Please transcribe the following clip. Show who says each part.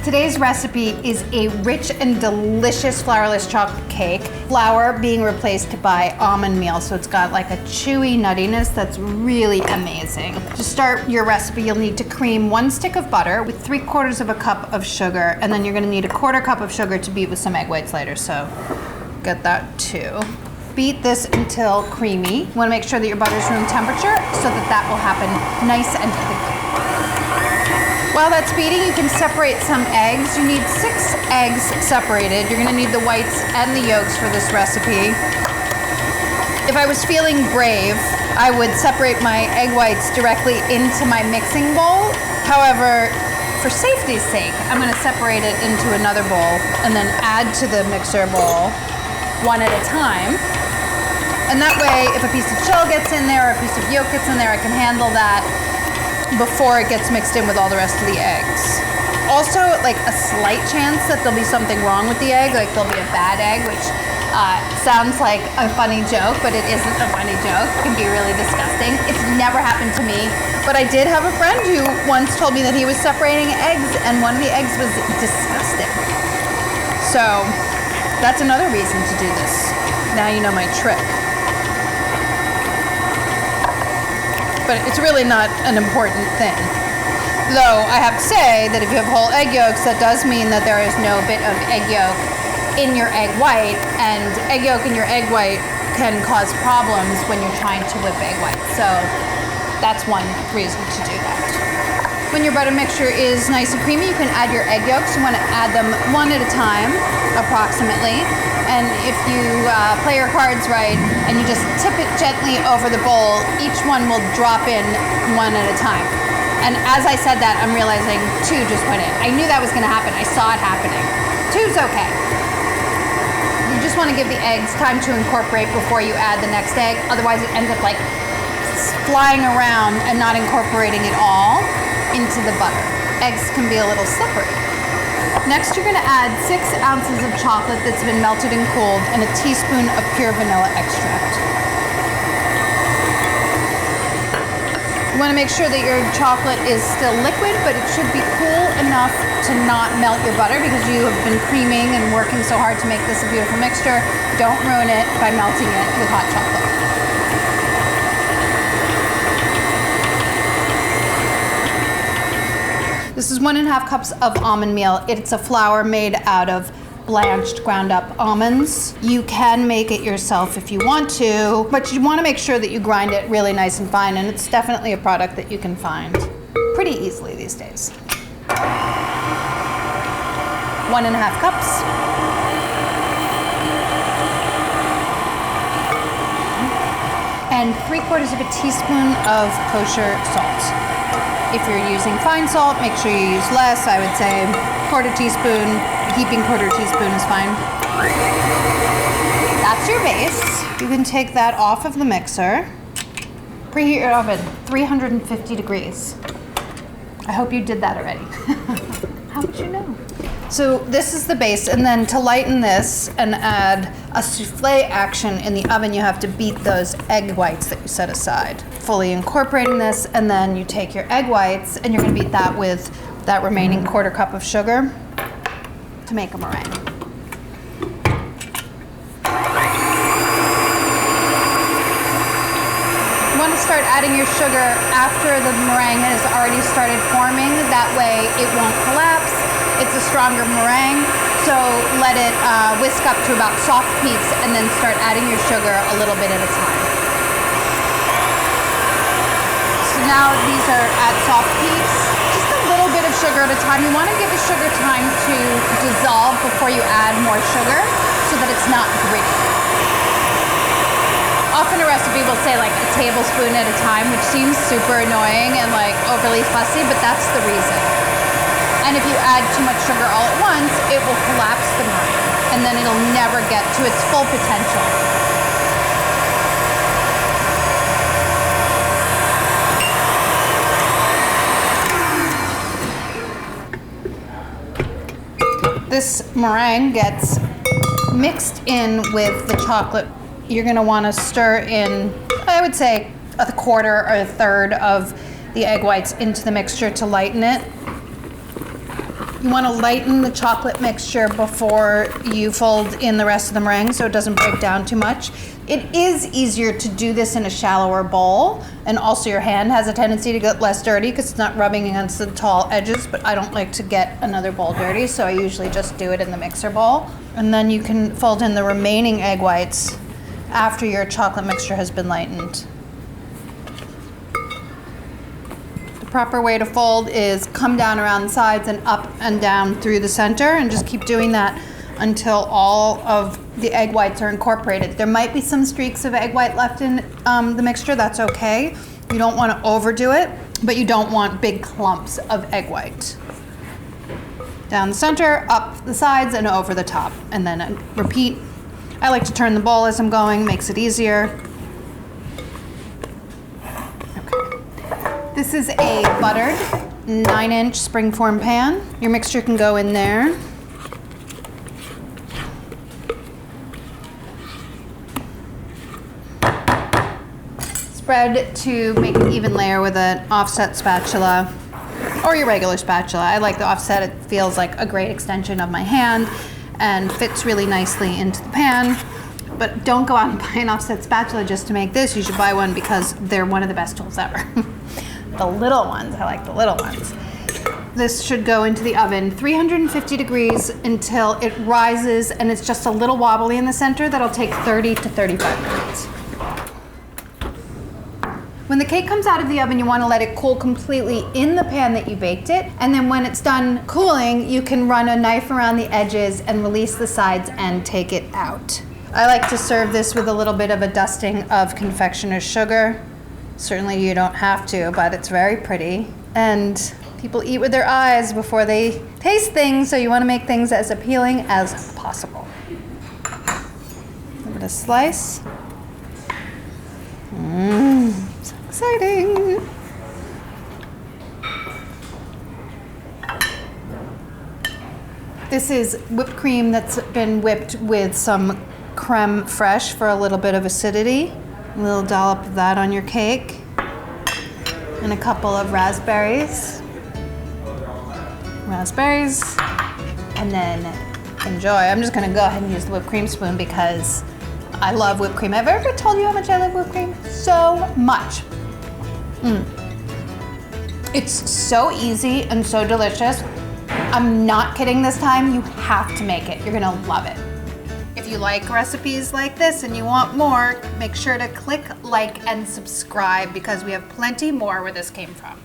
Speaker 1: Today's recipe is a rich and delicious flourless chocolate cake. Flour being replaced by almond meal, so it's got like a chewy nuttiness that's really amazing. To start your recipe, you'll need to cream 1 stick of butter with 3/4 of a cup of sugar, and then you're gonna need 1/4 cup of sugar to beat with some egg whites later, so get that too. Beat this until creamy. You wanna make sure that your butter's room temperature so that will happen nice and quickly. While that's beating, you can separate some eggs. You need 6 eggs separated. You're gonna need the whites and the yolks for this recipe. If I was feeling brave, I would separate my egg whites directly into my mixing bowl. However, for safety's sake, I'm gonna separate it into another bowl and then add to the mixer bowl one at a time. And that way, if a piece of shell gets in there or a piece of yolk gets in there, I can handle that before it gets mixed in with all the rest of the eggs. Also, like a slight chance that there'll be something wrong with the egg, like there'll be a bad egg, which sounds like a funny joke, but it isn't a funny joke. It can be really disgusting. It's never happened to me, but I did have a friend who once told me that he was separating eggs and one of the eggs was disgusting. So that's another reason to do this. Now you know my trick. But it's really not an important thing. Though I have to say that if you have whole egg yolks, that does mean that there is no bit of egg yolk in your egg white, and egg yolk in your egg white can cause problems when you're trying to whip egg white. So that's one reason to do that. When your butter mixture is nice and creamy, you can add your egg yolks. You want to add them one at a time, approximately. And if you play your cards right and you just tip it gently over the bowl, each one will drop in one at a time. And as I said that, I'm realizing 2 just went in. I knew that was gonna happen. I saw it happening. 2's okay. You just wanna give the eggs time to incorporate before you add the next egg. Otherwise it ends up like flying around and not incorporating it all into the butter. Eggs can be a little slippery. Next, you're gonna add 6 ounces of chocolate that's been melted and cooled and a teaspoon of pure vanilla extract. You wanna make sure that your chocolate is still liquid, but it should be cool enough to not melt your butter because you have been creaming and working so hard to make this a beautiful mixture. Don't ruin it by melting it with hot chocolate. This is 1.5 cups of almond meal. It's a flour made out of blanched, ground up almonds. You can make it yourself if you want to, but you want to make sure that you grind it really nice and fine, and it's definitely a product that you can find pretty easily these days. 1.5 cups. And 3/4 of a teaspoon of kosher salt. If you're using fine salt, make sure you use less. I would say 1/4 teaspoon, heaping 1/4 teaspoon is fine. That's your base. You can take that off of the mixer. Preheat your oven, 350 degrees. I hope you did that already. How would you know? So this is the base, and then to lighten this and add a souffle action in the oven, you have to beat those egg whites that you set aside. Fully incorporating this, and then you take your egg whites and you're gonna beat that with that remaining 1/4 cup of sugar to make a meringue. You wanna start adding your sugar after the meringue has already started forming. That way it won't collapse. It's a stronger meringue, so let it whisk up to about soft peaks and then start adding your sugar a little bit at a time. So now these are at soft peaks, just a little bit of sugar at a time. You want to give the sugar time to dissolve before you add more sugar so that it's not gritty. Often a recipe will say like a tablespoon at a time, which seems super annoying and like overly fussy, but that's the reason. And if you add too much sugar all at once, it will collapse the meringue, and then it'll never get to its full potential. This meringue gets mixed in with the chocolate. You're gonna wanna stir in, I would say, 1/4 or 1/3 of the egg whites into the mixture to lighten it. You want to lighten the chocolate mixture before you fold in the rest of the meringue so it doesn't break down too much. It is easier to do this in a shallower bowl, and also your hand has a tendency to get less dirty because it's not rubbing against the tall edges, but I don't like to get another bowl dirty, so I usually just do it in the mixer bowl. And then you can fold in the remaining egg whites after your chocolate mixture has been lightened. The proper way to fold is come down around the sides and up and down through the center, and just keep doing that until all of the egg whites are incorporated. There might be some streaks of egg white left in the mixture, that's okay. You don't want to overdo it, but you don't want big clumps of egg white. Down the center, up the sides, and over the top, and then repeat. I like to turn the bowl as I'm going, makes it easier. Okay. This is a buttered 9-inch springform pan. Your mixture can go in there. Spread to make an even layer with an offset spatula or your regular spatula. I like the offset. It feels like a great extension of my hand and fits really nicely into the pan. But don't go out and buy an offset spatula just to make this. You should buy one because they're one of the best tools ever. The little ones, I like the little ones. This should go into the oven 350 degrees until it rises and it's just a little wobbly in the center. That'll take 30 to 35 minutes. When the cake comes out of the oven, you want to let it cool completely in the pan that you baked it. And then when it's done cooling, you can run a knife around the edges and release the sides and take it out. I like to serve this with a little bit of a dusting of confectioner's sugar. Certainly you don't have to, but it's very pretty. And people eat with their eyes before they taste things, so you want to make things as appealing as possible. Give it a slice. So exciting. This is whipped cream that's been whipped with some creme fraiche for a little bit of acidity. A little dollop of that on your cake. And a couple of raspberries. And then enjoy. I'm just gonna go ahead and use the whipped cream spoon because I love whipped cream. Have I ever told you how much I love whipped cream? So much. It's so easy and so delicious. I'm not kidding this time. You have to make it. You're gonna love it. If you like recipes like this and you want more, make sure to click like and subscribe because we have plenty more where this came from.